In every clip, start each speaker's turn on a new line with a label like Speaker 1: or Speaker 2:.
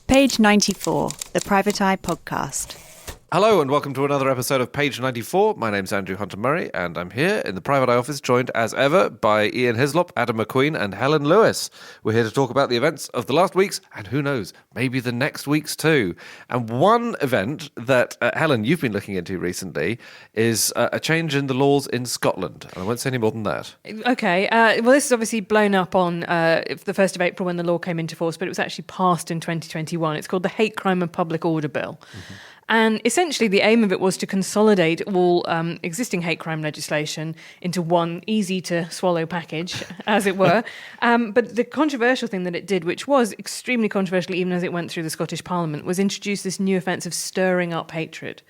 Speaker 1: Page 94, the Private Eye Podcast.
Speaker 2: Hello and welcome to another episode of Page 94. My name's Andrew Hunter-Murray and I'm here in the Private Eye office joined as ever by Ian Hislop, Adam McQueen and Helen Lewis. We're here to talk about the events of the last weeks and who knows, maybe the next weeks too. And one event that, Helen, you've been looking into recently is a change in the laws in Scotland. And I won't say any more than that.
Speaker 3: Okay, well this is obviously blown up on the 1st of April when the law came into force, but it was actually passed in 2021. It's called the Hate Crime and Public Order Bill. Mm-hmm. And essentially the aim of it was to consolidate all existing hate crime legislation into one easy-to-swallow package, as it were. But the controversial thing that it did, which was extremely controversial even as it went through the Scottish Parliament, was introduce this new offence of stirring up hatred.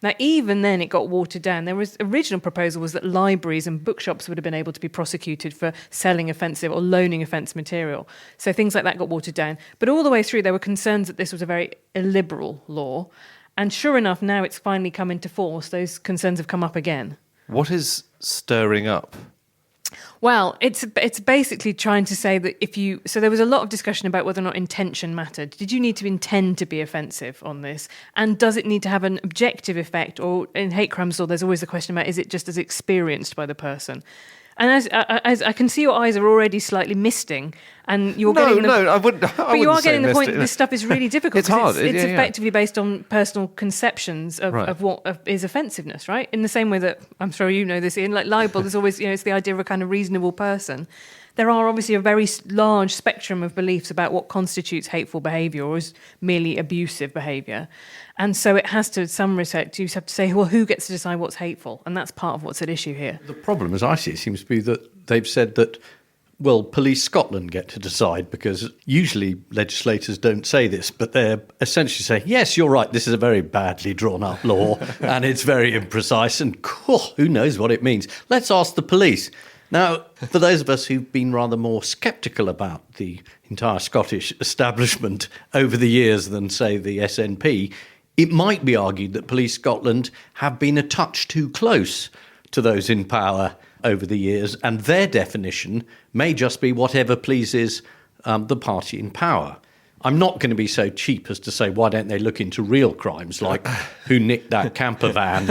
Speaker 3: Now, even then, it got watered down. There was original proposal was that libraries and bookshops would have been able to be prosecuted for selling offensive or loaning offensive material. So things like that got watered down. But all the way through, there were concerns that this was a very illiberal law. And sure enough, now it's finally come into force. Those concerns have come up again.
Speaker 2: What is stirring up?
Speaker 3: Well, it's basically trying to say that so there was a lot of discussion about whether or not intention mattered. Did you need to intend to be offensive on this? And does it need to have an objective effect? Or in hate crimes law, there's always the question about, is it just as experienced by the person? And as I can see your eyes are already slightly misting, and you're getting
Speaker 2: I wouldn't.
Speaker 3: But you are getting the point that this stuff is really difficult.
Speaker 2: It's hard.
Speaker 3: It's effectively based on personal conceptions of what is offensiveness, right? In the same way that I'm sure you know this, Ian. Like libel, there's always it's the idea of a kind of reasonable person. There are obviously a very large spectrum of beliefs about what constitutes hateful behaviour or is merely abusive behaviour. And so it has to, in some respect, you have to say, well, who gets to decide what's hateful? And that's part of what's at issue here.
Speaker 4: The problem, as I see it, seems to be that they've said that, well, Police Scotland get to decide, because usually legislators don't say this, but they're essentially saying, yes, you're right, this is a very badly drawn-up law, and it's very imprecise, and who knows what it means. Let's ask the police. Now, for those of us who've been rather more sceptical about the entire Scottish establishment over the years than, say, the SNP, it might be argued that Police Scotland have been a touch too close to those in power over the years, and their definition may just be whatever pleases the party in power. I'm not going to be so cheap as to say, why don't they look into real crimes like who nicked that camper van,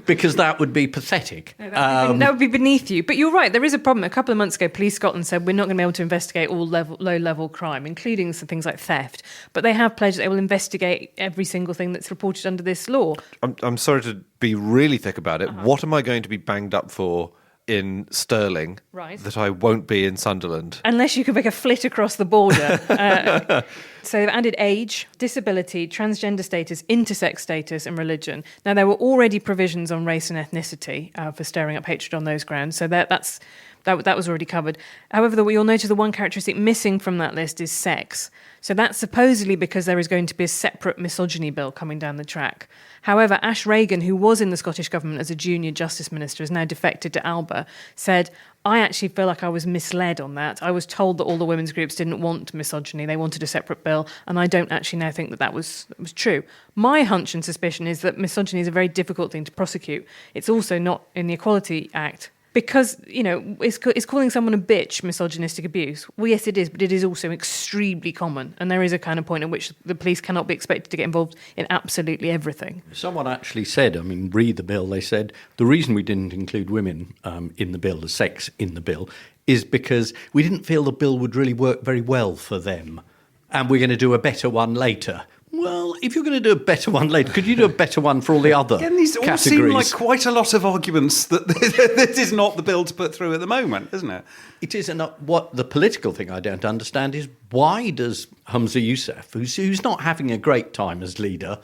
Speaker 4: because that would be pathetic.
Speaker 3: No, that would be beneath you. But you're right, there is a problem. A couple of months ago, Police Scotland said we're not going to be able to investigate all low-level crime, including some things like theft. But they have pledged that they will investigate every single thing that's reported under this law.
Speaker 2: I'm sorry to be really thick about it. Uh-huh. What am I going to be banged up for in Stirling that I won't be in Sunderland?
Speaker 3: Unless you can make a flit across the border. So they've added age, disability, transgender status, intersex status and religion. Now, there were already provisions on race and ethnicity for stirring up hatred on those grounds, so that was already covered. However, you'll notice the one characteristic missing from that list is sex. So that's supposedly because there is going to be a separate misogyny bill coming down the track. However, Ash Regan, who was in the Scottish Government as a junior Justice Minister, has now defected to Alba, said, I actually feel like I was misled on that. I was told that all the women's groups didn't want misogyny, they wanted a separate bill, and I don't actually now think that was true. My hunch and suspicion is that misogyny is a very difficult thing to prosecute. It's also not in the Equality Act. Because, is calling someone a bitch misogynistic abuse? Well, yes, it is, but it is also extremely common. And there is a kind of point at which the police cannot be expected to get involved in absolutely everything.
Speaker 4: Someone actually said, read the bill, they said, the reason we didn't include women in the bill, the sex in the bill, is because we didn't feel the bill would really work very well for them. And we're going to do a better one later. Well, if you're going to do a better one later, could you do a better one for all the other
Speaker 5: these all
Speaker 4: categories?
Speaker 5: seem like quite a lot of arguments that this is not the bill to put through at the moment, isn't it?
Speaker 4: It is. And what the political thing I don't understand is, why does Humza Yousaf, who's not having a great time as leader,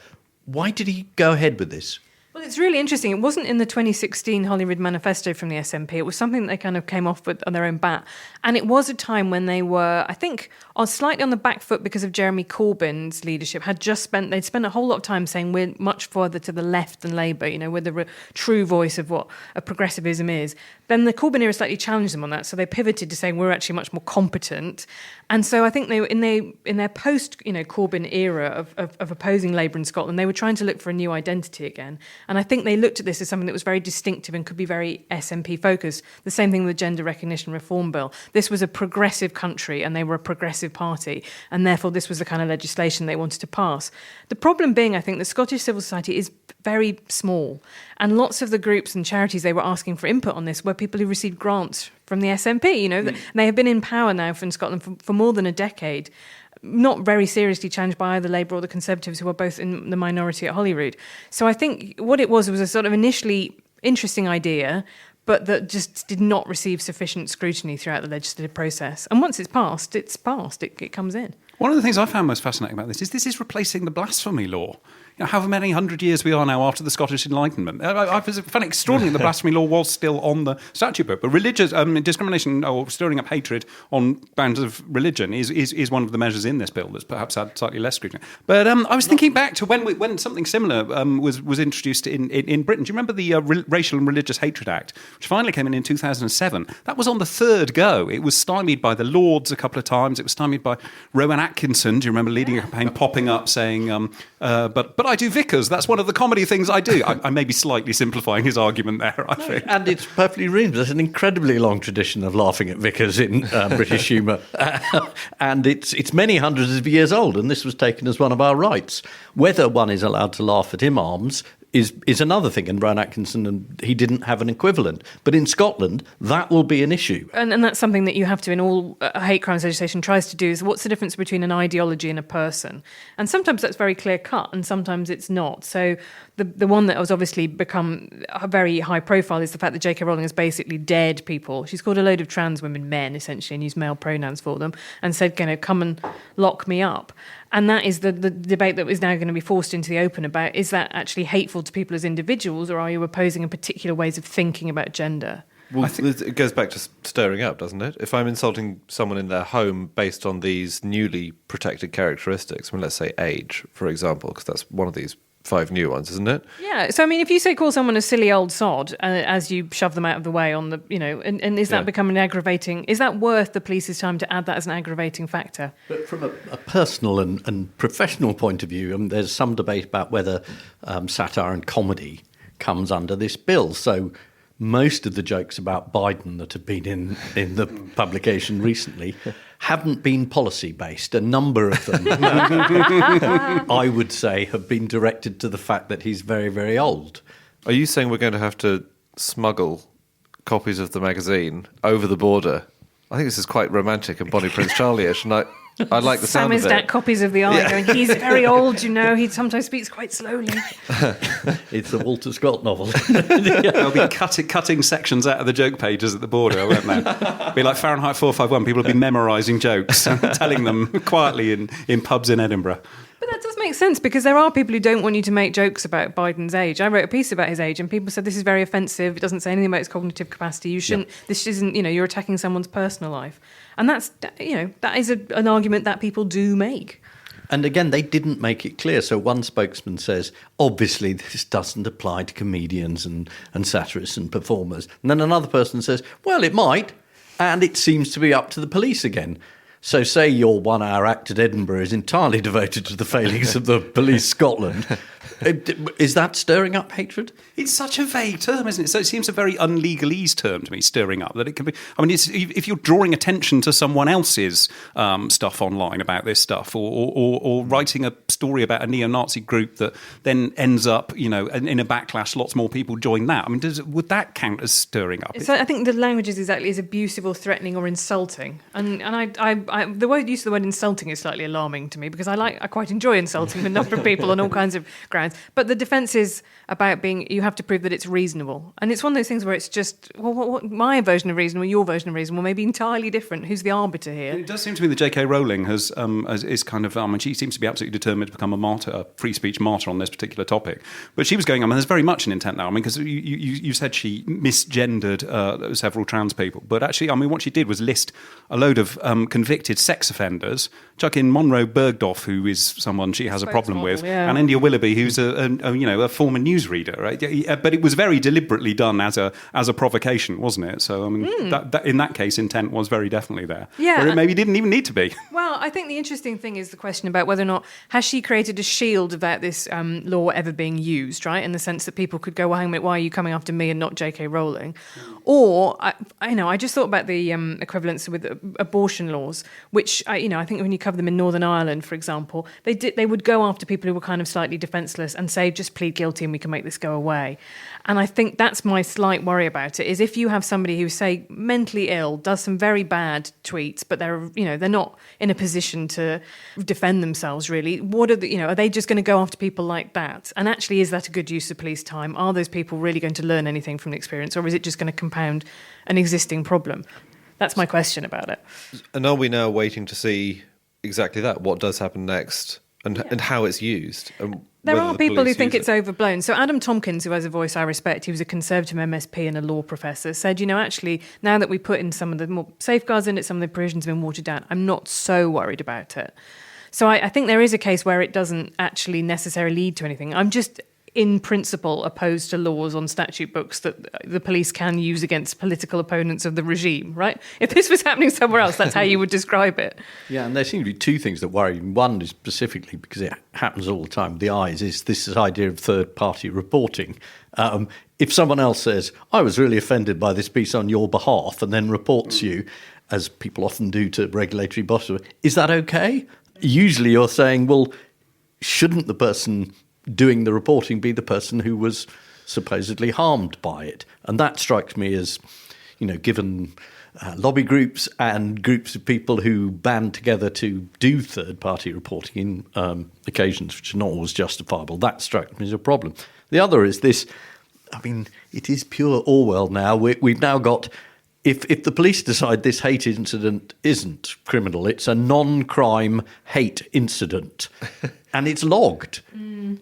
Speaker 4: why did he go ahead with this?
Speaker 3: Well, it's really interesting. It wasn't in the 2016 Holyrood Manifesto from the SNP. It was something that they kind of came off with on their own bat. And it was a time when they were, I think, slightly on the back foot because of Jeremy Corbyn's leadership. They'd spent a whole lot of time saying we're much further to the left than Labour, we're the true voice of what a progressivism is. Then the Corbyn era slightly challenged them on that, so they pivoted to saying we're actually much more competent. And so I think they were in their post Corbyn era of opposing Labour in Scotland, they were trying to look for a new identity again. And I think they looked at this as something that was very distinctive and could be very SNP focused. The same thing with the Gender Recognition Reform Bill. This was a progressive country and they were a progressive party, and therefore this was the kind of legislation they wanted to pass. The problem being, I think, the Scottish civil society is very small, and lots of the groups and charities they were asking for input on this were people who received grants from the SNP. They have been in power now in Scotland for more than a decade, not very seriously challenged by either Labour or the Conservatives, who are both in the minority at Holyrood. So I think what it was a sort of initially interesting idea, but that just did not receive sufficient scrutiny throughout the legislative process. And once it's passed. It comes in.
Speaker 5: One of the things I found most fascinating about this is replacing the blasphemy law. However many hundred years we are now after the Scottish Enlightenment. I found it extraordinary the blasphemy law was still on the statute book. But religious discrimination or stirring up hatred on grounds of religion is one of the measures in this bill that's perhaps had slightly less scrutiny. But I was thinking back to when something similar was introduced in Britain. Do you remember the Racial and Religious Hatred Act, which finally came in 2007? That was on the third go. It was stymied by the Lords a couple of times. It was stymied by Rowan Atkinson. Do you remember leading a campaign, popping up saying, but I do vicars. That's one of the comedy things I do. I may be slightly simplifying his argument there, I think.
Speaker 4: And it's perfectly reasonable. There's an incredibly long tradition of laughing at vicars in British humour. And it's many hundreds of years old, and this was taken as one of our rights. Whether one is allowed to laugh at imams is another thing. And Rowan Atkinson, and he didn't have an equivalent. But in Scotland, that will be an issue.
Speaker 3: And that's something that you have to, in all hate crimes legislation tries to do, is what's the difference between an ideology and a person? And sometimes that's very clear cut, and sometimes it's not. So the one that has obviously become very high profile is the fact that J.K. Rowling has basically dared people. She's called a load of trans women men, essentially, and used male pronouns for them, and said, come and lock me up. And that is the debate that is now going to be forced into the open about, is that actually hateful to people as individuals, or are you opposing a particular ways of thinking about gender?
Speaker 2: Well, it goes back to stirring up, doesn't it? If I'm insulting someone in their home based on these newly protected characteristics, let's say age, for example, because that's one of these 5 new ones, isn't it?
Speaker 3: Yeah. So, if you call someone a silly old sod as you shove them out of the way on the, and is that becoming aggravating? Is that worth the police's time to add that as an aggravating factor?
Speaker 4: But from a personal and professional point of view, there's some debate about whether satire and comedy comes under this bill. So most of the jokes about Biden that have been in the publication recently haven't been policy-based. A number of them, I would say, have been directed to the fact that he's very, very old.
Speaker 2: Are you saying we're going to have to smuggle copies of the magazine over the border? I think this is quite romantic and Bonnie Prince Charlie-ish, and I like the sound of it.
Speaker 3: Sam is copies of the eye going, he's very old, he sometimes speaks quite slowly.
Speaker 4: It's a Walter Scott novel.
Speaker 5: They'll be cutting sections out of the joke pages at the border, won't they? Be like Fahrenheit 451, people will be memorising jokes and telling them quietly in pubs in Edinburgh.
Speaker 3: But that does make sense, because there are people who don't want you to make jokes about Biden's age. I wrote a piece about his age and people said this is very offensive. It doesn't say anything about his cognitive capacity. You shouldn't, this isn't, you're attacking someone's personal life. And that's, that is an argument that people do make.
Speaker 4: And again, they didn't make it clear. So one spokesman says, obviously this doesn't apply to comedians and satirists and performers. And then another person says, well, it might. And it seems to be up to the police again. So say your 1 hour act at Edinburgh is entirely devoted to the failings of the police Scotland. Is that stirring up hatred?
Speaker 5: It's such a vague term, isn't it? So it seems a very unlegalese term to me, stirring up, that it can be... if you're drawing attention to someone else's stuff online about this stuff, or writing a story about a neo-Nazi group that then ends up, in a backlash, lots more people join that. Would that count as stirring up?
Speaker 3: So I think the language is abusive or threatening or insulting. And the use of the word insulting is slightly alarming to me, because I quite enjoy insulting a number of people on all kinds of grounds. But the defence is about you have to prove that it's reasonable. And it's one of those things where it's just, what my version of reasonable, your version of reasonable may be entirely different. Who's the arbiter here?
Speaker 5: It does seem to me that J.K. Rowling is kind of, she seems to be absolutely determined to become a martyr, a free speech martyr on this particular topic. But she was going, there's very much an intent now. Because you said she misgendered several trans people. But actually, what she did was list a load of convictions convicted sex offenders. Chuck in Monroe Bergdorf, who is someone she has a problem with,
Speaker 3: yeah.
Speaker 5: and India Willoughby, who's a former newsreader. Right? But it was very deliberately done as a provocation, wasn't it? So I mean, that in that case, intent was very definitely there.
Speaker 3: Yeah.
Speaker 5: Where it maybe didn't even need to be.
Speaker 3: Well, I think the interesting thing is the question about whether or not has she created a shield about this law ever being used, right? In the sense that people could go, well, hang on a minute, why are you coming after me and not J.K. Rowling? Or, I just thought about the equivalence with abortion laws, which, I think when you cover them in Northern Ireland, for example, they would go after people who were kind of slightly defenceless and say, just plead guilty and we can make this go away. And I think that's my slight worry about it, is if you have somebody who's, say, mentally ill, does some very bad tweets, but they're not in a position to defend themselves, really. What are they just going to go after people like that? And actually, is that a good use of police time? Are those people really going to learn anything from the experience, or is it just going to compound an existing problem? That's my question about it.
Speaker 2: And are we now waiting to see exactly that? What does happen next, and how it's used? And
Speaker 3: there
Speaker 2: whether
Speaker 3: are
Speaker 2: the
Speaker 3: people who
Speaker 2: police
Speaker 3: think
Speaker 2: use
Speaker 3: it's overblown. So Adam Tompkins, who has a voice I respect, he was a Conservative MSP and a law professor, said, actually, now that we put in some of the more safeguards in it, some of the provisions have been watered down, I'm not so worried about it. So I think there is a case where it doesn't actually necessarily lead to anything. I'm just, in principle, opposed to laws on statute books that the police can use against political opponents of the regime, right? If this was happening somewhere else, that's how you would describe it.
Speaker 4: Yeah, and there seem to be two things that worry me. One is specifically, because it happens all the time with the eyes, is this idea of third-party reporting. If someone else says, I was really offended by this piece on your behalf, and then reports you, as people often do to regulatory bosses, is that okay? Usually you're saying, well, shouldn't the person doing the reporting be the person who was supposedly harmed by it? And that strikes me as, given lobby groups and groups of people who band together to do third-party reporting in occasions which are not always justifiable, that strikes me as a problem. The other is this, it is pure Orwell now. We've now got, if the police decide this hate incident isn't criminal, it's a non-crime hate incident, and it's logged.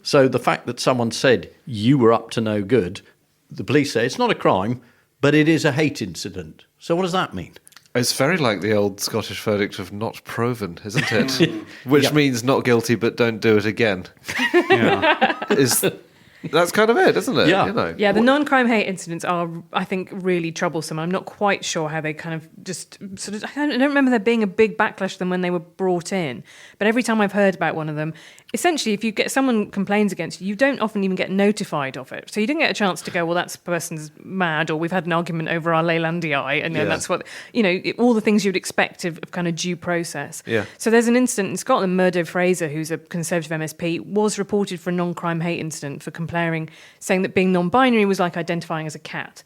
Speaker 4: So the fact that someone said you were up to no good, the police say it's not a crime, but it is a hate incident. So what does that mean?
Speaker 2: It's very like the old Scottish verdict of not proven, isn't it? Which means not guilty, but don't do it again. That's kind of it, isn't it?
Speaker 4: Yeah.
Speaker 3: Yeah, the non-crime hate incidents are, I think, really troublesome. I'm not quite sure how they kind of just sort of... I don't remember there being a big backlash to them when they were brought in. But every time I've heard about one of them, essentially, if you get someone complains against you, you don't often even get notified of it. So you don't get a chance to go, well, that person's mad, or we've had an argument over our Leylandii, and that's what... all the things you'd expect of kind of due process.
Speaker 2: Yeah.
Speaker 3: So there's an incident in Scotland, Murdo Fraser, who's a Conservative MSP, was reported for a non-crime hate incident for saying that being non-binary was like identifying as a cat.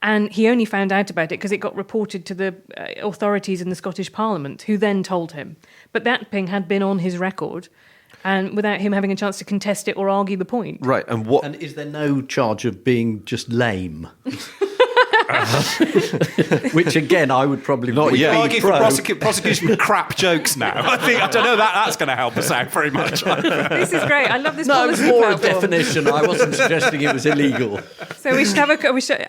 Speaker 3: And he only found out about it because it got reported to the authorities in the Scottish Parliament, who then told him. But that thing had been on his record, and without him having a chance to contest it or argue the point.
Speaker 2: Right, and what...
Speaker 4: And is there no charge of being just lame? Which again, I would probably
Speaker 2: Not
Speaker 4: be
Speaker 2: yet.
Speaker 5: Argue
Speaker 4: pro.
Speaker 5: for prosecution of crap jokes now. I don't know that's going to help us out very much.
Speaker 3: This is great. I love this
Speaker 4: No, it was
Speaker 3: policy
Speaker 4: more a
Speaker 3: platform.
Speaker 4: definition. I wasn't suggesting it was illegal.
Speaker 3: So we should have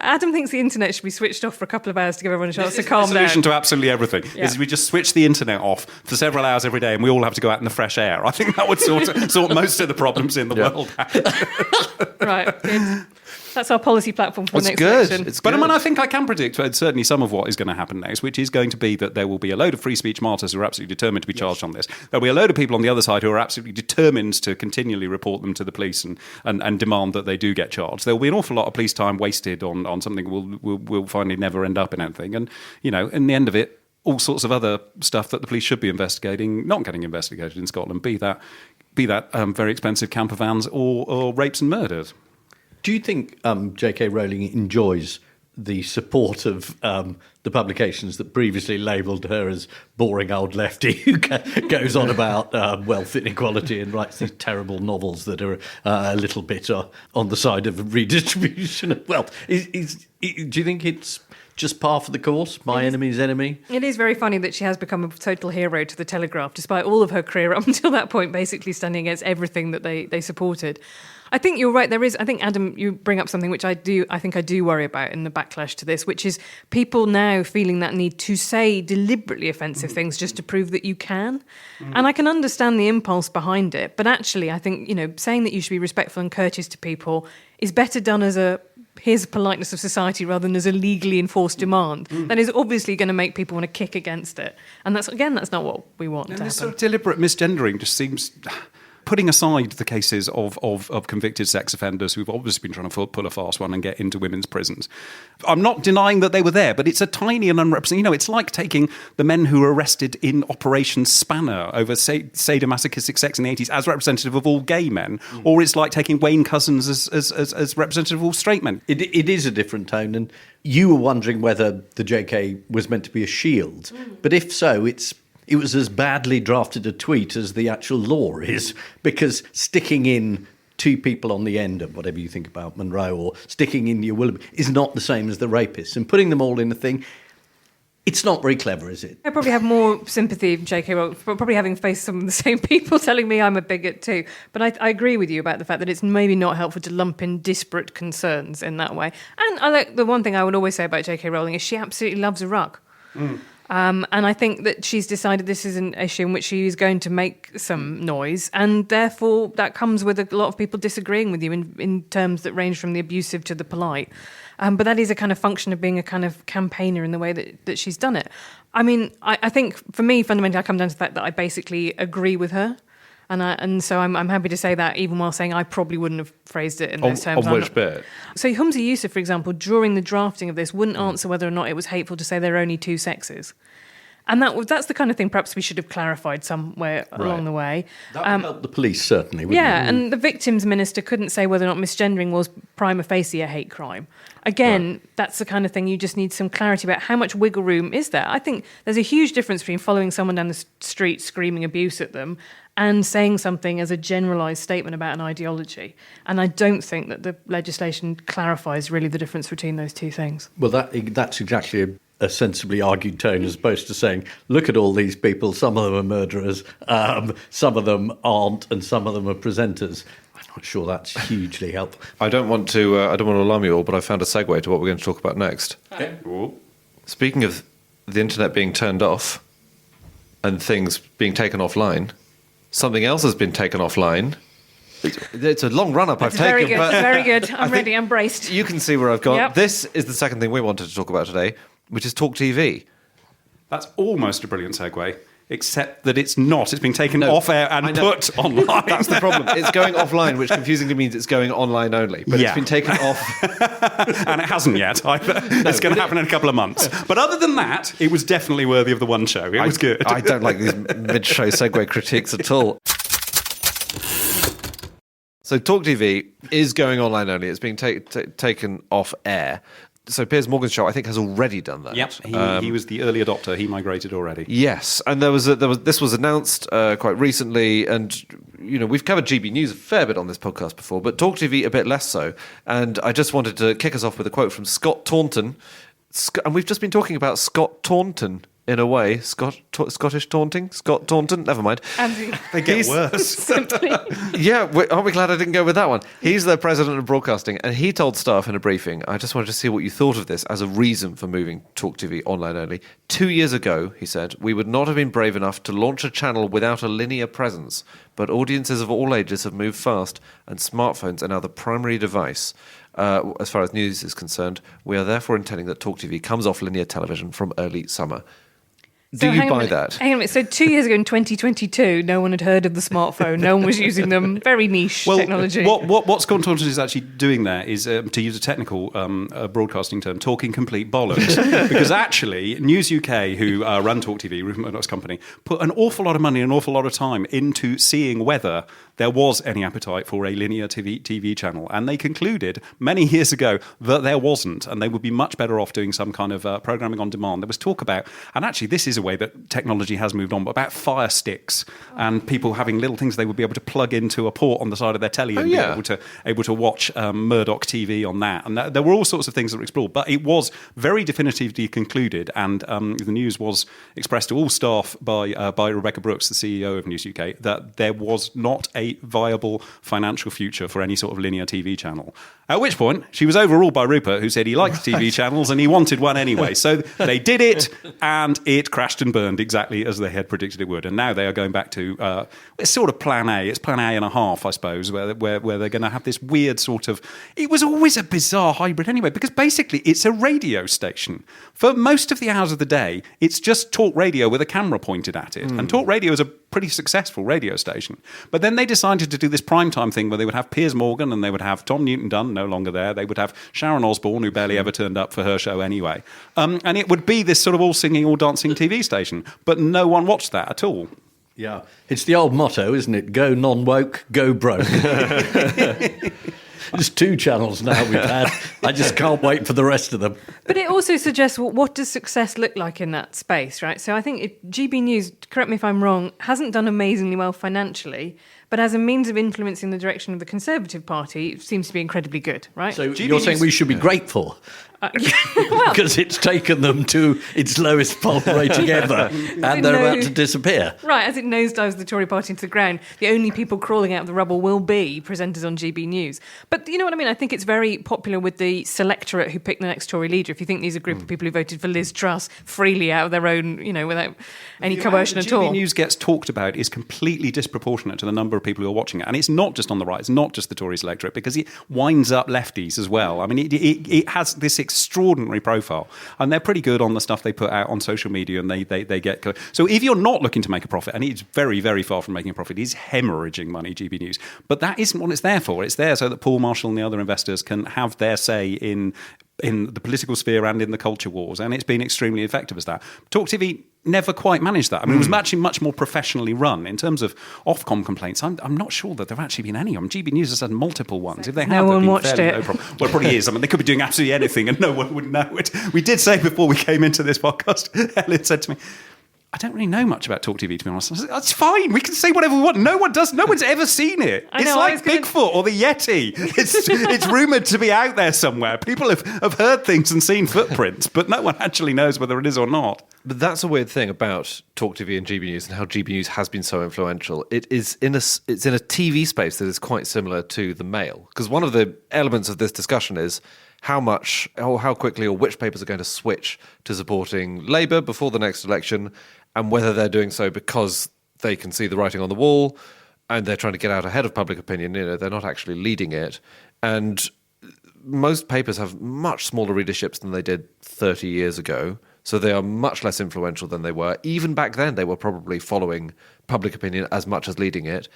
Speaker 3: Adam thinks the internet should be switched off for a couple of hours to give everyone a chance to calm
Speaker 5: The
Speaker 3: down.
Speaker 5: solution to absolutely everything is we just switch the internet off for several hours every day, and we all have to go out in the fresh air. I think that would sort most of the problems in the world out.
Speaker 3: Right, good. That's our policy platform for the
Speaker 2: It's
Speaker 3: next
Speaker 2: good.
Speaker 3: section.
Speaker 2: It's
Speaker 5: But
Speaker 2: good.
Speaker 5: I think I can predict certainly some of what is going to happen next, which is going to be that there will be a load of free speech martyrs who are absolutely determined to be charged on this. There'll be a load of people on the other side who are absolutely determined to continually report them to the police and demand that they do get charged. There'll be an awful lot of police time wasted on something will finally never end up in anything. And, in the end of it, all sorts of other stuff that the police should be investigating, not getting investigated in Scotland, be that very expensive camper vans or rapes and murders.
Speaker 4: Do you think J.K. Rowling enjoys the support of the publications that previously labelled her as boring old lefty who goes on about wealth inequality and writes these terrible novels that are a little bit on the side of redistribution of wealth? Do you think it's just par for the course, my enemy's enemy.
Speaker 3: It is very funny that she has become a total hero to the Telegraph, despite all of her career up until that point, basically standing against everything that they supported. I think you're right. I think, Adam, you bring up something which I do worry about in the backlash to this, which is people now feeling that need to say deliberately offensive things just to prove that you can. And I can understand the impulse behind it. But actually, I think, saying that you should be respectful and courteous to people is better done as here's the politeness of society rather than as a legally enforced demand. That is obviously going to make people want to kick against it. And that's not what we want to happen.
Speaker 5: This sort of deliberate misgendering just seems... Putting aside the cases of convicted sex offenders who've obviously been trying to pull a fast one and get into women's prisons, I'm not denying that they were there, but it's a tiny and unrepresented... it's like taking the men who were arrested in Operation Spanner over sadomasochistic sex in the 80s as representative of all gay men, or it's like taking Wayne Couzens as representative of all straight men.
Speaker 4: It is a different tone, and you were wondering whether the JK was meant to be a shield. But if so, it was as badly drafted a tweet as the actual law is, because sticking in two people on the end of whatever you think about Monroe or sticking in your Willoughby is not the same as the rapists. And putting them all in a thing, it's not very clever, is it?
Speaker 3: I probably have more sympathy, J.K. Rowling, for probably having faced some of the same people telling me I'm a bigot too. But I agree with you about the fact that it's maybe not helpful to lump in disparate concerns in that way. And the one thing I would always say about J.K. Rowling is she absolutely loves a ruck. And I think that she's decided this is an issue in which she is going to make some noise, and therefore that comes with a lot of people disagreeing with you in terms that range from the abusive to the polite. But that is a kind of function of being a kind of campaigner in the way that she's done it. I mean, I think for me, fundamentally, I come down to the fact that I basically agree with her. And so I'm happy to say that, even while saying I probably wouldn't have phrased it in those terms.
Speaker 2: On which bit?
Speaker 3: So Humza Yousaf, for example, during the drafting of this, wouldn't answer whether or not it was hateful to say there are only two sexes. And that's the kind of thing perhaps we should have clarified somewhere along the way.
Speaker 4: That would help the police, certainly, wouldn't it?
Speaker 3: And the victims minister couldn't say whether or not misgendering was prima facie a hate crime. Again, that's the kind of thing you just need some clarity about. How much wiggle room is there? I think there's a huge difference between following someone down the street screaming abuse at them and saying something as a generalised statement about an ideology. And I don't think that the legislation clarifies really the difference between those two things.
Speaker 4: Well, that's exactly a sensibly argued tone, as opposed to saying, look at all these people, some of them are murderers, some of them aren't, and some of them are presenters. I'm not sure that's hugely helpful.
Speaker 2: I don't want to alarm you all, but I found a segue to what we're going to talk about next.
Speaker 4: Okay.
Speaker 2: Speaking of the internet being turned off and things being taken offline, something else has been taken offline. It's a long run-up I've taken.
Speaker 3: Very good,
Speaker 2: but
Speaker 3: very good. I'm ready, I'm braced.
Speaker 2: You can see where I've gone.
Speaker 3: Yep.
Speaker 2: This is the second thing we wanted to talk about today, which is Talk TV.
Speaker 5: That's almost a brilliant segue, except that it's not. It's been taken off air and put online.
Speaker 2: That's the problem. It's going offline, which confusingly means it's going online only. But it's been taken off.
Speaker 5: And it hasn't yet either. It's going to happen in a couple of months. But other than that, it was definitely worthy of the one show. It was good.
Speaker 2: I don't like these mid-show segue critiques at all. So Talk TV is going online only. It's being taken off air. So Piers Morgan's show, I think, has already done that.
Speaker 5: Yep, he was the early adopter. He migrated already.
Speaker 2: Yes, and this was announced quite recently, and we've covered GB News a fair bit on this podcast before, but Talk TV a bit less so. And I just wanted to kick us off with a quote from Scott Taunton, and we've just been talking about Scott Taunton. In a way, Scottish taunting? Scott Taunton? Never mind.
Speaker 5: They get worse.
Speaker 3: Simply.
Speaker 2: Yeah, aren't we glad I didn't go with that one? He's the president of broadcasting, and he told staff in a briefing, I just wanted to see what you thought of this as a reason for moving Talk TV online only. 2 years ago, he said, we would not have been brave enough to launch a channel without a linear presence, but audiences of all ages have moved fast, and smartphones are now the primary device. As far as news is concerned, we are therefore intending that Talk TV comes off linear television from early summer. Do you buy that?
Speaker 3: Hang on a minute. So 2 years ago in 2022, no one had heard of the smartphone. No one was using them. Very niche technology.
Speaker 5: What Scott Taunton is actually doing there is, to use a technical broadcasting term, talking complete bollocks. Because actually, News UK, who run Talk TV, Rupert Murdoch's company, put an awful lot of money and an awful lot of time into seeing whether there was any appetite for a linear TV channel. And they concluded many years ago that there wasn't, and they would be much better off doing some kind of programming on demand. There was talk about, and actually this is a way that technology has moved on, but about Fire Sticks and people having little things they would be able to plug into a port on the side of their telly and be able to watch Murdoch TV on that. And there were all sorts of things that were explored, but it was very definitively concluded, and the news was expressed to all staff by Rebecca Brooks, the CEO of News UK, that there was not a viable financial future for any sort of linear TV channel. At which point, she was overruled by Rupert, who said he liked TV channels and he wanted one anyway. So they did it, and it crashed and burned exactly as they had predicted it would. And now they are going back to it's sort of Plan A. It's Plan A and a half, I suppose, where they're going to have this weird sort of. It was always a bizarre hybrid anyway, because basically it's a radio station. For most of the hours of the day, it's just talk radio with a camera pointed at it. And talk radio is a pretty successful radio station. But then they decided to do this primetime thing where they would have Piers Morgan and they would have Tom Newton-Dunn, no longer there. They would have Sharon Osbourne, who barely ever turned up for her show anyway. And it would be this sort of all singing, all dancing TV station. But no one watched that at all.
Speaker 4: Yeah. It's the old motto, isn't it? Go non-woke, go broke. There's 2 channels now we've had. I just can't wait for the rest of them.
Speaker 3: But it also suggests, what does success look like in that space, right? So I think GB News, correct me if I'm wrong, hasn't done amazingly well financially, but as a means of influencing the direction of the Conservative Party, it seems to be incredibly good, right?
Speaker 4: So you're saying we should be grateful? Because it's taken them to its lowest poll rating ever, and they're about to disappear.
Speaker 3: Right, as it nosedives the Tory party into the ground, the only people crawling out of the rubble will be presenters on GB News. But you know what I mean? I think it's very popular with the selectorate who pick the next Tory leader. If you think these are a group of people who voted for Liz Truss freely out of their own, without any coercion at all.
Speaker 5: GB News gets talked about is completely disproportionate to the number of people who are watching it. And it's not just on the right, it's not just the Tory electorate, because it winds up lefties as well. I mean, it has this extraordinary profile, and they're pretty good on the stuff they put out on social media, and they get. So if you're not looking to make a profit, and it's very, very far from making a profit, it's hemorrhaging money, GB News. But that isn't what it's there for. It's there so that Paul Marshall and the other investors can have their say in the political sphere and in the culture wars, and it's been extremely effective as that. Talk TV never quite managed that. I mean, it was actually much more professionally run. In terms of Ofcom complaints, I'm not sure that there have actually been any. I mean, GB News has had multiple ones. If they have,
Speaker 3: no one
Speaker 5: been
Speaker 3: watched it.
Speaker 5: No problem. Well, it probably is. I mean, they could be doing absolutely anything and no one would know it. We did say before we came into this podcast, Helen said to me, I don't really know much about Talk TV, to be honest. I said, that's fine. We can say whatever we want. No one does. No one's ever seen it. It's like Bigfoot or the Yeti. It's rumoured to be out there somewhere. People have heard things and seen footprints, but no one actually knows whether it is or not.
Speaker 2: But that's a weird thing about Talk TV and GB News and how GB News has been so influential. It's in a TV space that is quite similar to the Mail. Because one of the elements of this discussion is how much or how quickly or which papers are going to switch to supporting Labour before the next election, and whether they're doing so because they can see the writing on the wall and they're trying to get out ahead of public opinion. They're not actually leading it. And most papers have much smaller readerships than they did 30 years ago. So they are much less influential than they were. Even back then, they were probably following public opinion as much as leading it.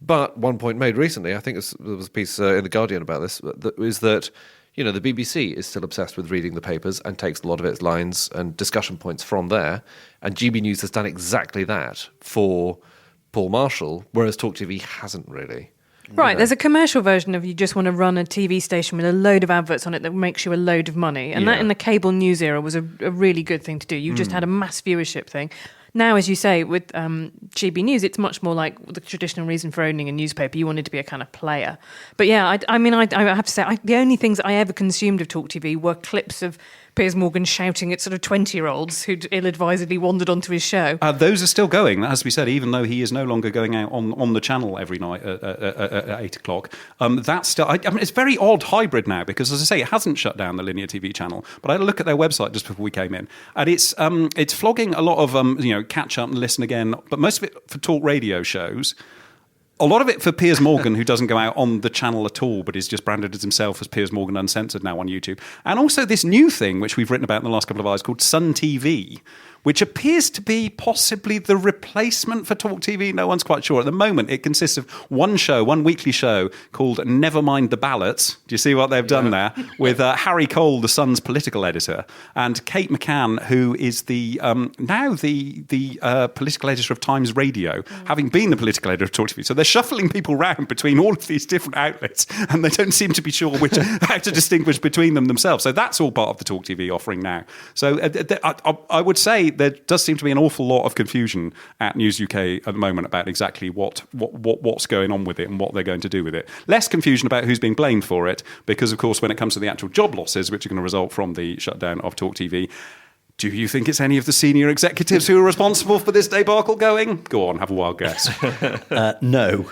Speaker 2: But one point made recently, I think there was a piece in The Guardian about this, is that the BBC is still obsessed with reading the papers and takes a lot of its lines and discussion points from there. And GB News has done exactly that for Paul Marshall, whereas Talk TV hasn't really.
Speaker 3: Right, there's a commercial version of you just want to run a TV station with a load of adverts on it that makes you a load of money. And that in the cable news era was a really good thing to do. You just had a mass viewership thing. Now, as you say, with GB News, it's much more like the traditional reason for owning a newspaper. You wanted to be a kind of player. But yeah, I have to say, the only things I ever consumed of Talk TV were clips of Piers Morgan shouting at sort of 20-year-olds who'd ill-advisedly wandered onto his show.
Speaker 5: Those are still going, that has to be said, even though he is no longer going out on the channel every night at 8 o'clock. That's still, I mean, it's very odd hybrid now, because, as I say, it hasn't shut down the linear TV channel. But I had a look at their website just before we came in, and it's flogging a lot of catch up and listen again, but most of it for talk radio shows. A lot of it for Piers Morgan, who doesn't go out on the channel at all, but is just branded as himself as Piers Morgan Uncensored now on YouTube. And also this new thing, which we've written about in the last couple of hours, called Sun TV, which appears to be possibly the replacement for Talk TV. No one's quite sure. At the moment, it consists of one weekly show called Never Mind the Ballots. Do you see what they've done there? With Harry Cole, the Sun's political editor, and Kate McCann, who is now the political editor of Times Radio, having been the political editor of Talk TV. So they're shuffling people round between all of these different outlets, and they don't seem to be sure how to distinguish between them themselves. So that's all part of the Talk TV offering now. So I would say there does seem to be an awful lot of confusion at News UK at the moment about exactly what's going on with it and what they're going to do with it. Less confusion about who's being blamed for it, because, of course, when it comes to the actual job losses, which are going to result from the shutdown of Talk TV, do you think it's any of the senior executives who are responsible for this debacle going? Go on, have a wild guess.
Speaker 4: No.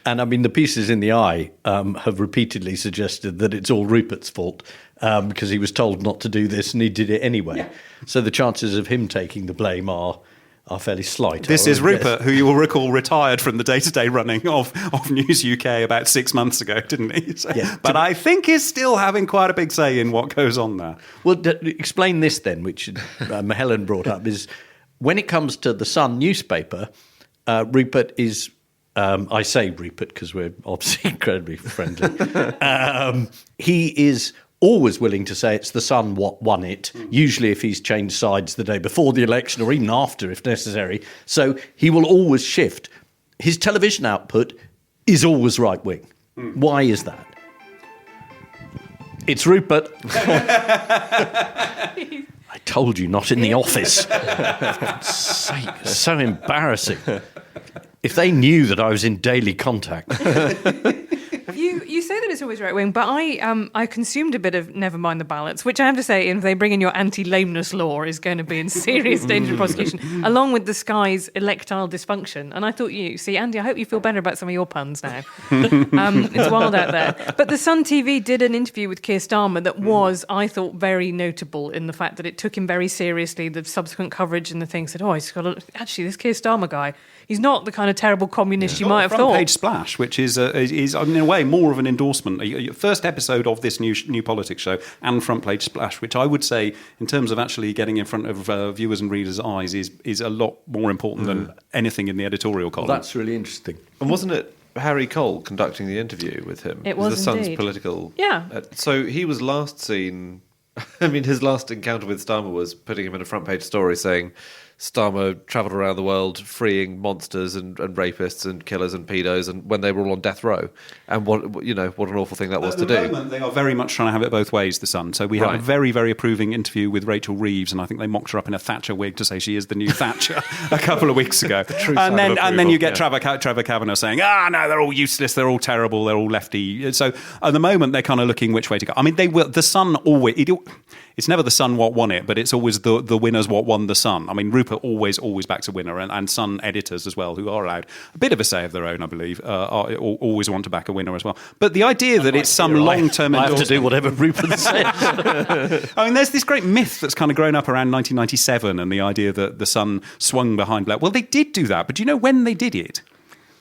Speaker 4: And I mean, the pieces in the Eye have repeatedly suggested that it's all Rupert's fault because he was told not to do this and he did it anyway. Yeah. So the chances of him taking the blame are fairly slight.
Speaker 5: This is Rupert, who you will recall retired from the day-to-day running of News UK about 6 months ago, didn't he? So, yeah, but I think he's still having quite a big say in what goes on there.
Speaker 4: Well, explain this then, which Helen brought up, is when it comes to the Sun newspaper, Rupert is... I say Rupert because we're obviously incredibly friendly. He is always willing to say it's the Sun what won it, usually if he's changed sides the day before the election or even after if necessary. So he will always shift. His television output is always right-wing. Why is that? It's Rupert. I told you, not in the office. For God's sake, it's so embarrassing. If they knew that I was in daily contact.
Speaker 3: You say that it's always right wing, but I consumed a bit of Never Mind the Ballots, which I have to say, if they bring in your anti-lameness law, is going to be in serious danger of prosecution, along with the Sky's electile dysfunction. And I thought, Andy, I hope you feel better about some of your puns now. It's wild out there. But the Sun TV did an interview with Keir Starmer that was, I thought, very notable in the fact that it took him very seriously. The subsequent coverage and the thing said, actually, this Keir Starmer guy, he's not the kind of terrible communist you might have thought.
Speaker 5: Front page splash, which is in a way more of an endorsement. First episode of this new politics show and front page splash, which I would say, in terms of actually getting in front of viewers and readers' eyes, is a lot more important than anything in the editorial column.
Speaker 4: Well, that's really interesting.
Speaker 2: And wasn't it Harry Cole conducting the interview with him?
Speaker 3: It was
Speaker 2: the Sun's
Speaker 3: indeed.
Speaker 2: political.
Speaker 3: Yeah.
Speaker 2: So he was last seen. I mean, his last encounter with Starmer was putting him in a front page story saying Starmer travelled around the world freeing monsters and rapists and killers and pedos, and when they were all on death row, and what an awful thing that was to do.
Speaker 5: At the moment, they are very much trying to have it both ways, the Sun. So we have a very, very approving interview with Rachel Reeves, and I think they mocked her up in a Thatcher wig to say she is the new Thatcher a couple of weeks ago. And then you get Trevor Kavanagh saying, no, they're all useless, they're all terrible, they're all lefty. So at the moment, they're kind of looking which way to go. I mean, they will. The Sun always. It's never the Sun what won it, but it's always the winners what won the Sun. I mean, Rupert always backs a winner, and Sun editors as well, who are allowed a bit of a say of their own, I believe, always want to back a winner as well. But the idea that it's some long-term...
Speaker 4: I have to do whatever Rupert says.
Speaker 5: I mean, there's this great myth that's kind of grown up around 1997, and the idea that the Sun swung behind... Well, they did do that, but do you know when they did it?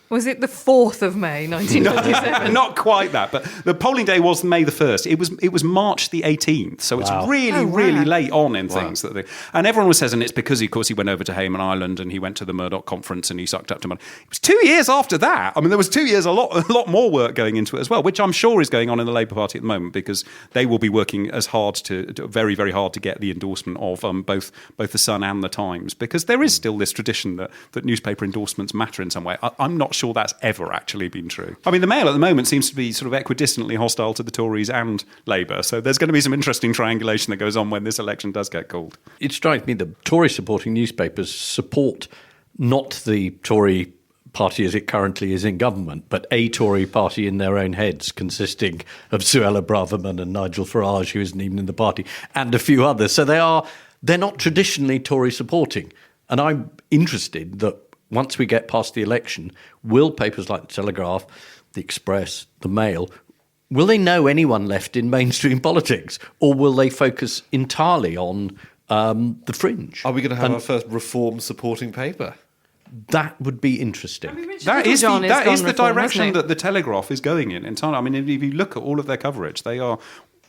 Speaker 3: Was it the 4th of May, 1997?
Speaker 5: Not quite that, but the polling day was May the 1st. It was March the 18th, so it's really late on in things. And everyone was saying it's because, of course, he went over to Hayman Island and he went to the Murdoch conference and he sucked up to money. It was 2 years after that. I mean, there was 2 years, a lot more work going into it as well, which I'm sure is going on in the Labour Party at the moment, because they will be working as hard very, very hard to get the endorsement of both the Sun and the Times, because there is still this tradition that newspaper endorsements matter in some way. I'm not sure that's ever actually been true. I mean, the Mail at the moment seems to be sort of equidistantly hostile to the Tories and Labour, so there's going to be some interesting triangulation that goes on when this election does get called.
Speaker 4: It strikes me that Tory-supporting newspapers support not the Tory party as it currently is in government, but a Tory party in their own heads, consisting of Suella Braverman and Nigel Farage, who isn't even in the party, and a few others. So they're not traditionally Tory-supporting. And I'm interested that once we get past the election, will papers like The Telegraph, The Express, The Mail, will they know anyone left in mainstream politics, or will they focus entirely on the fringe?
Speaker 2: Are we going to have our first reform supporting paper?
Speaker 4: That would be interesting.
Speaker 5: That is the direction that The Telegraph is going in entirely. I mean, if you look at all of their coverage, they are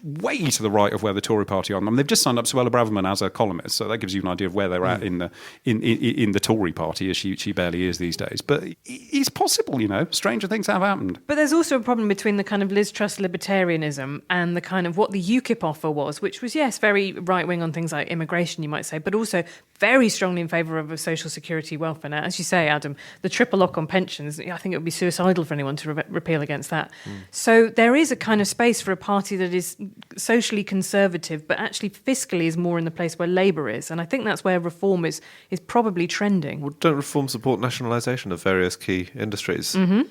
Speaker 5: way to the right of where the Tory party are. I mean, they've just signed up Suella Braverman as a columnist, so that gives you an idea of where they're at in the Tory party, as she barely is these days. But it's possible, stranger things have happened.
Speaker 3: But there's also a problem between the kind of Liz Truss libertarianism and the kind of what the UKIP offer was, which was, yes, very right-wing on things like immigration, you might say, but also very strongly in favour of a social security welfare net. As you say, Adam, the triple lock on pensions, I think it would be suicidal for anyone to repeal against that. So there is a kind of space for a party that is socially conservative, but actually fiscally is more in the place where Labour is. And I think that's where reform is probably trending.
Speaker 2: Well, don't reform support nationalisation of various key industries? Mm-hmm.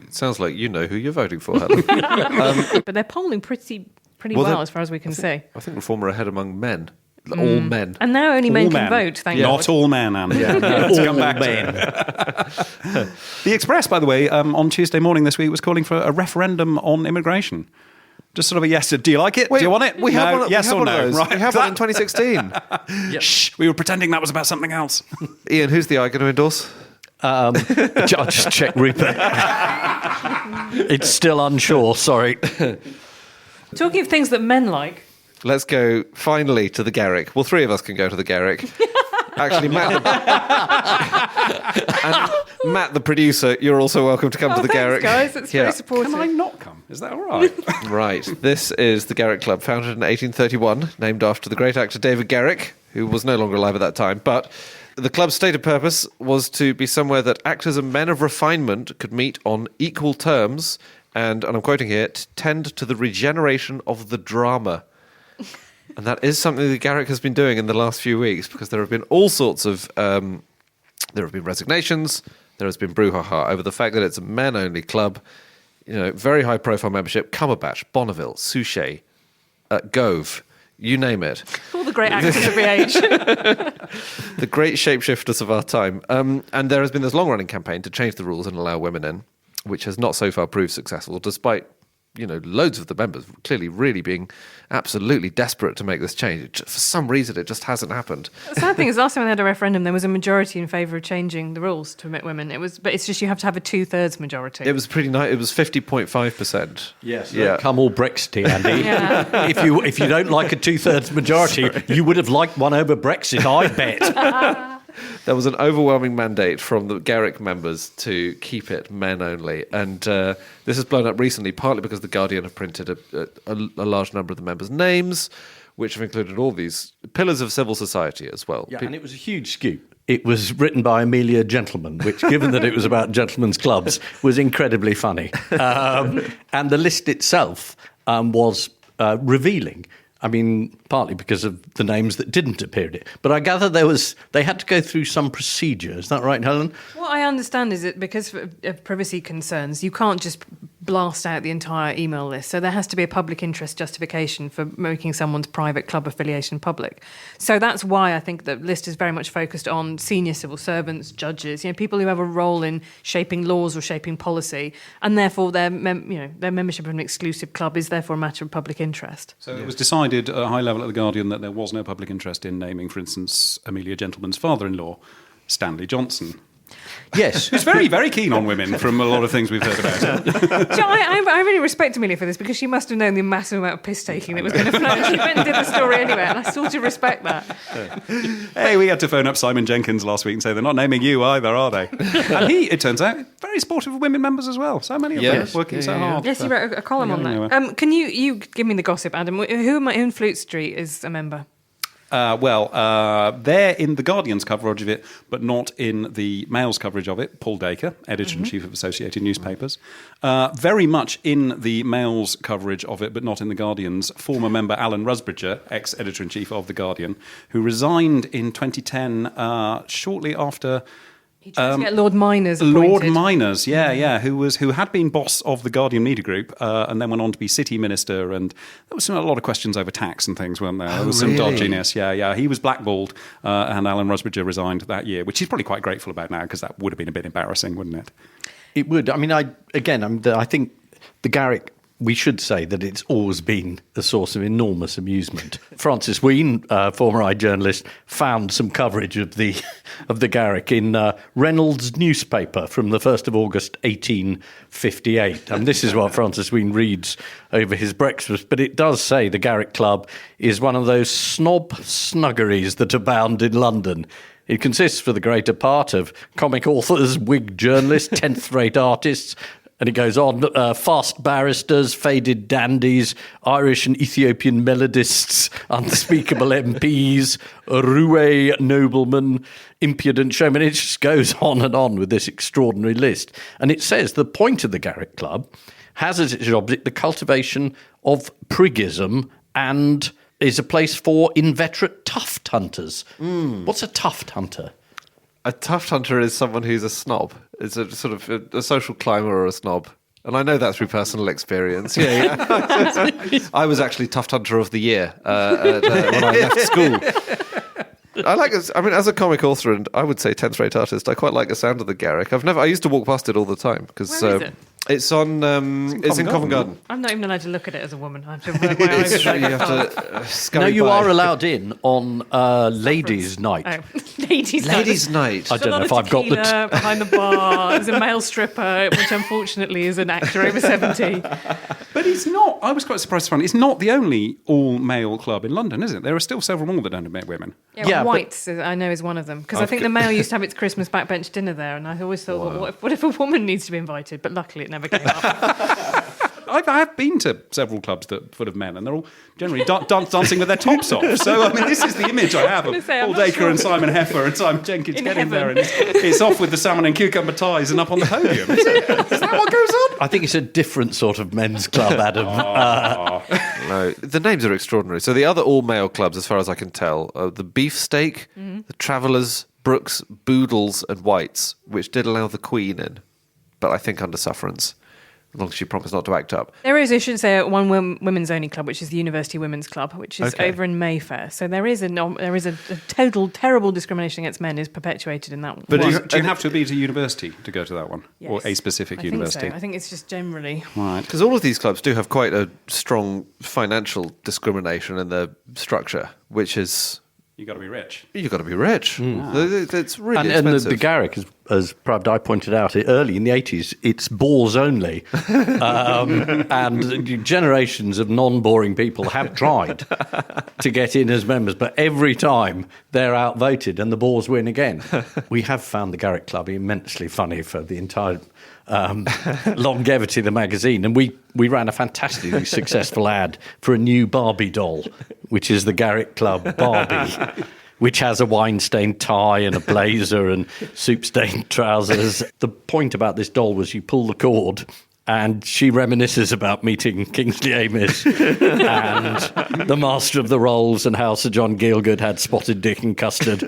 Speaker 2: It sounds like you know who you're voting for, Helen.
Speaker 3: But they're polling pretty well, as far as we can see.
Speaker 2: I think reform are ahead among men. All men.
Speaker 3: And now only men can vote, thank God.
Speaker 5: Not all men, Anne. Let's come back to The Express, by the way, on Tuesday morning this week was calling for a referendum on immigration. Just sort of a yes. Do you like it?
Speaker 2: Wait,
Speaker 5: do you want it?
Speaker 2: We have one,
Speaker 5: yes
Speaker 2: we have
Speaker 5: or
Speaker 2: one
Speaker 5: no?
Speaker 2: of those.
Speaker 5: Right.
Speaker 2: We have one in 2016.
Speaker 5: Shh, we were pretending that was about something else.
Speaker 2: Ian, who's the eye going to endorse?
Speaker 4: I'll just check Rupert. It's still unsure, sorry.
Speaker 3: Talking of things that men like.
Speaker 2: Let's go finally to the Garrick. Well, three of us can go to the Garrick. Actually, Matt, Matt, the producer, you're also welcome to come to the
Speaker 3: Thanks,
Speaker 2: Garrick.
Speaker 3: guys, it's very supportive.
Speaker 5: Can I not come? Is that all right?
Speaker 2: Right. This is the Garrick Club, founded in 1831, named after the great actor David Garrick, who was no longer alive at that time. But the club's stated purpose was to be somewhere that actors and men of refinement could meet on equal terms and I'm quoting here, to tend to the regeneration of the drama. And that is something that Garrick has been doing in the last few weeks, because there have been all sorts of... there have been resignations, there has been brouhaha over the fact that it's a men-only club, very high-profile membership, Cumberbatch, Bonneville, Suchet, Gove, you name it.
Speaker 3: All the great actors of every age.
Speaker 2: The great shapeshifters of our time. And there has been this long-running campaign to change the rules and allow women in, which has not so far proved successful, despite... loads of the members clearly really being absolutely desperate to make this change. For some reason, it just hasn't happened.
Speaker 3: The sad thing is, last time they had a referendum, there was a majority in favour of changing the rules to admit women. But it's just you have to have a 2/3 majority.
Speaker 2: It was pretty nice. It was 50.5%.
Speaker 4: Yes.
Speaker 2: Yeah.
Speaker 4: Come all Brexity, Andy.
Speaker 3: Yeah.
Speaker 4: If you don't like a 2/3 majority, you would have liked one over Brexit, I bet.
Speaker 2: There was an overwhelming mandate from the Garrick members to keep it men only. And this has blown up recently, partly because The Guardian have printed a large number of the members' names, which have included all these pillars of civil society as well.
Speaker 4: Yeah, and it was a huge scoop. It was written by Amelia Gentleman, which, given that it was about gentlemen's clubs, was incredibly funny. And the list itself was revealing. I mean, partly because of the names that didn't appear in it. But I gather they had to go through some procedure. Is that right, Helen?
Speaker 3: What I understand is that because of privacy concerns, you can't just blast out the entire email list. So there has to be a public interest justification for making someone's private club affiliation public. So that's why I think the list is very much focused on senior civil servants, judges, people who have a role in shaping laws or shaping policy, and therefore their membership of an exclusive club is therefore a matter of public interest.
Speaker 5: So it was decided at a high level at The Guardian that there was no public interest in naming, for instance, Amelia Gentleman's father-in-law, Stanley Johnson.
Speaker 4: Yes.
Speaker 5: Who's very, very keen on women from a lot of things we've heard about.
Speaker 3: I really respect Amelia for this, because she must have known the massive amount of piss-taking that was going to flow. She went and did the story anyway, and I sort of respect that.
Speaker 5: Hey, we had to phone up Simon Jenkins last week and say they're not naming you either, are they? And he, it turns out, very supportive of women members as well. So many of them working so hard.
Speaker 3: Yes, you wrote a column on that. Can you give me the gossip, Adam? Who in Fleet Street is a member?
Speaker 5: They're in The Guardian's coverage of it, but not in the Mail's coverage of it. Paul Dacre, editor-in-chief of Associated Newspapers. Very much in the Mail's coverage of it, but not in The Guardian's. Former member Alan Rusbridger, ex-editor-in-chief of The Guardian, who resigned in 2010 shortly after...
Speaker 3: He tried to get Lord Miners appointed.
Speaker 5: Lord Miners, who had been boss of the Guardian Media Group and then went on to be city minister, and there was a lot of questions over tax and things, weren't there? There was some dodginess, He was blackballed and Alan Rusbridger resigned that year, which he's probably quite grateful about now, because that would have been a bit embarrassing, wouldn't it?
Speaker 4: It would. I mean, I think the Garrick we should say that it's always been a source of enormous amusement. Francis Wheen, former journalist, found some coverage of the Garrick in Reynolds' newspaper from the 1st of August 1858. And this is what Francis Wheen reads over his breakfast. But it does say the Garrick Club is one of those snob snuggeries that abound in London. It consists for the greater part of comic authors, Whig journalists, 10th-rate artists, and it goes on, fast barristers, faded dandies, Irish and Ethiopian melodists, unspeakable MPs, roue noblemen, impudent showmen. It just goes on with this extraordinary list. And it says the point of the Garrick Club has as its object the cultivation of priggism and is a place for inveterate tuft hunters. What's a tuft hunter?
Speaker 2: A tuft hunter is someone who's a snob. It's a sort of a social climber or a snob. And I know that through personal experience. Yeah. I was actually tuft hunter of the year when I left school. As a comic author and I would say 10th rate artist, I quite like the sound of the Garrick. I used to walk past it all the time because
Speaker 3: Where is it?
Speaker 2: It's in Covent Garden.
Speaker 3: I'm not even allowed to look at it as a woman. I have to
Speaker 2: It's true, you have to scurry
Speaker 4: No, you
Speaker 2: by.
Speaker 4: are allowed in on Ladies' Night.
Speaker 3: Oh, ladies'
Speaker 2: Night.
Speaker 4: I don't know if I've got the...
Speaker 3: tequila behind the bar. There's a male stripper, which unfortunately is an actor over 70.
Speaker 5: But it's not. I was quite surprised to find it's not the only all-male club in London, is it? There are still several more that don't admit women.
Speaker 3: Yeah, White's, I know, is one of them. Because I think the Mail used to have its Christmas backbench dinner there, and I always thought, well, what if a woman needs to be invited? But luckily it never came up.
Speaker 5: I have been to several clubs that are full of men, and they're all generally dancing with their tops off. So, this is the image I have of Paul Dacre and Simon Heffer and Simon Jenkins
Speaker 3: In
Speaker 5: getting
Speaker 3: heaven.
Speaker 5: there, and it's off with the salmon and cucumber ties and up on the podium. Is that what goes on?
Speaker 4: I think it's a different sort of men's club, Adam.
Speaker 2: No, the names are extraordinary. So the other all-male clubs, as far as I can tell, are the Beefsteak, the Travellers, Brooks, Boodles and Whites, which did allow the Queen in, but I think under sufferance. As long as she promised not to act up.
Speaker 3: There is, I should say, one women's only club, which is the University Women's Club, which is over in Mayfair. So there is a total terrible discrimination against men is perpetuated in that one.
Speaker 5: But do you have to be to university to go to that one?
Speaker 3: Yes.
Speaker 5: Or a specific university?
Speaker 3: I think it's just generally.
Speaker 5: Right.
Speaker 2: Because all of these clubs do have quite a strong financial discrimination in their structure, which is...
Speaker 5: You've got to be rich.
Speaker 2: You've got to be rich. It's really
Speaker 4: And
Speaker 2: expensive.
Speaker 4: the Garrick, as Prabh Dai pointed out, early in the 80s, it's bores only. And generations of non-boring people have tried to get in as members, but every time they're outvoted and the bores win again. We have found the Garrick Club immensely funny for the entire longevity of the magazine, and we ran a fantastically successful ad for a new Barbie doll, which is the Garrick Club Barbie, which has a wine-stained tie and a blazer and soup-stained trousers. The point about this doll was you pull the cord and she reminisces about meeting Kingsley Amis and the Master of the Rolls and how Sir John Gielgud had spotted dick and custard.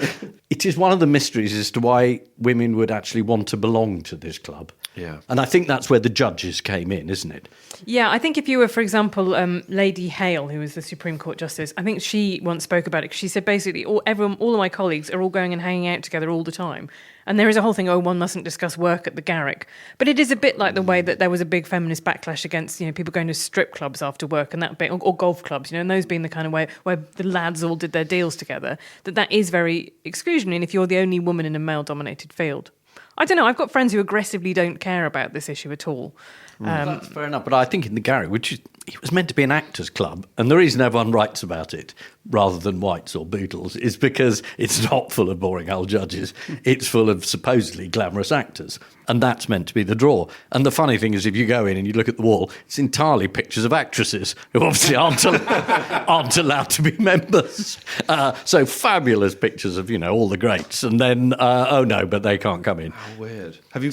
Speaker 4: It is one of the mysteries as to why women would actually want to belong to this club.
Speaker 2: Yeah.
Speaker 4: And I think that's where the judges came in, isn't it?
Speaker 3: Yeah, I think if you were, for example, Lady Hale, who was the Supreme Court Justice, I think she once spoke about it. She said basically all of my colleagues are all going and hanging out together all the time. And there is a whole thing, one mustn't discuss work at the Garrick. But it is a bit like the way that there was a big feminist backlash against, people going to strip clubs after work and that bit, or golf clubs, and those being the kind of way where the lads all did their deals together, that is very exclusionary. And if you're the only woman in a male-dominated field. I don't know. I've got friends who aggressively don't care about this issue at all.
Speaker 4: That's fair enough. But I think in the Garrick, it was meant to be an actors' club, and the reason everyone writes about it rather than Whites or Boodles is because it's not full of boring old judges. It's full of supposedly glamorous actors, and that's meant to be the draw. And the funny thing is, if you go in and you look at the wall, it's entirely pictures of actresses who obviously aren't allowed to be members. So fabulous pictures of all the greats, and then but they can't come in.
Speaker 2: How weird. Have you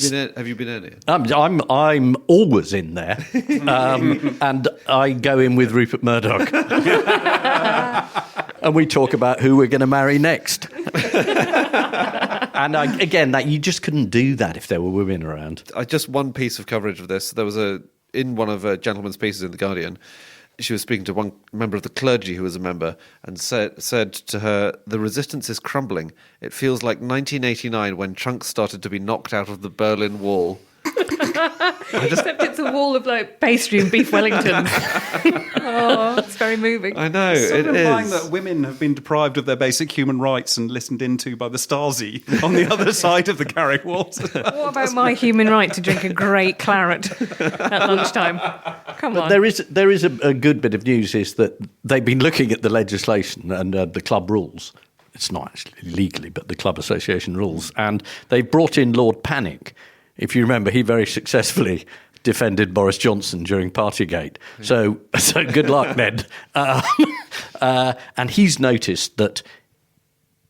Speaker 2: been in it?
Speaker 4: I'm always in there, and I go in with Rupert Murdoch, and we talk about who we're going to marry next. And that you just couldn't do that if there were women around.
Speaker 2: Just one piece of coverage of this. There was in one of Gentleman's pieces in The Guardian, she was speaking to one member of the clergy who was a member and said to her, "The resistance is crumbling. It feels like 1989 when chunks started to be knocked out of the Berlin Wall."
Speaker 3: Except it's a wall of like pastry and beef Wellingtons. Oh, it's very moving.
Speaker 2: I know,
Speaker 5: Sort
Speaker 2: it
Speaker 5: of implying
Speaker 2: is.
Speaker 5: that women have been deprived of their basic human rights and listened into by the Stasi on the other side of the Garrick walls.
Speaker 3: What about my human right to drink a great claret at lunchtime? Come on.
Speaker 4: There is a good bit of news is that they've been looking at the legislation and the club rules. It's not actually legally, but the club association rules. And they've brought in Lord Panic. If you remember, he very successfully defended Boris Johnson during Partygate. So good luck, Ned. And he's noticed that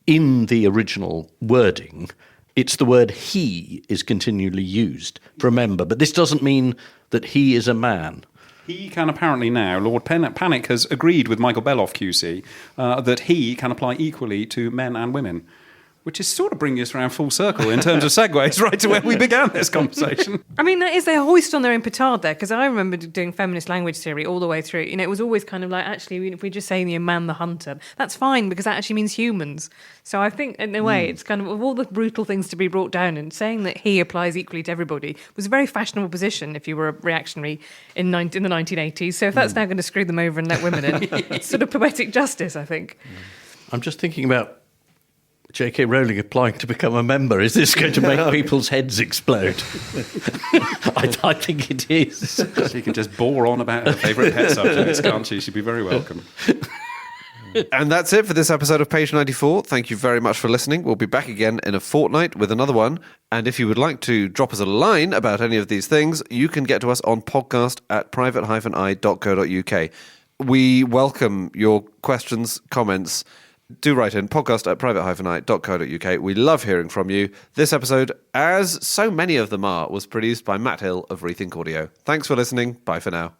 Speaker 4: in the original wording, it's the word he is continually used for a member. But this doesn't mean that he is a man.
Speaker 5: He can apparently now, Lord Panic has agreed with Michael Beloff QC that he can apply equally to men and women, which is sort of bringing us around full circle in terms of segues right to where we began this conversation.
Speaker 3: I mean, that is, they hoist on their own petard there, because I remember doing feminist language theory all the way through. You know, it was always kind of like, actually, if we just say man the hunter, that's fine, because that actually means humans. So I think, in a way, it's kind of all the brutal things to be brought down, and saying that he applies equally to everybody was a very fashionable position if you were a reactionary in the 1980s. So if that's now going to screw them over and let women in, it's sort of poetic justice, I think.
Speaker 4: I'm just thinking about J.K. Rowling applying to become a member. Is this going to make people's heads explode? I think it is.
Speaker 5: She can just bore on about her favourite pet subjects, can't she? She'd be very welcome.
Speaker 2: And that's it for this episode of Page 94. Thank you very much for listening. We'll be back again in a fortnight with another one. And if you would like to drop us a line about any of these things, you can get to us on podcast@private-eye.co.uk. We welcome your questions, comments. Do write in, podcast@private-eye.co.uk. We love hearing from you. This episode, as so many of them are, was produced by Matt Hill of Rethink Audio. Thanks for listening. Bye for now.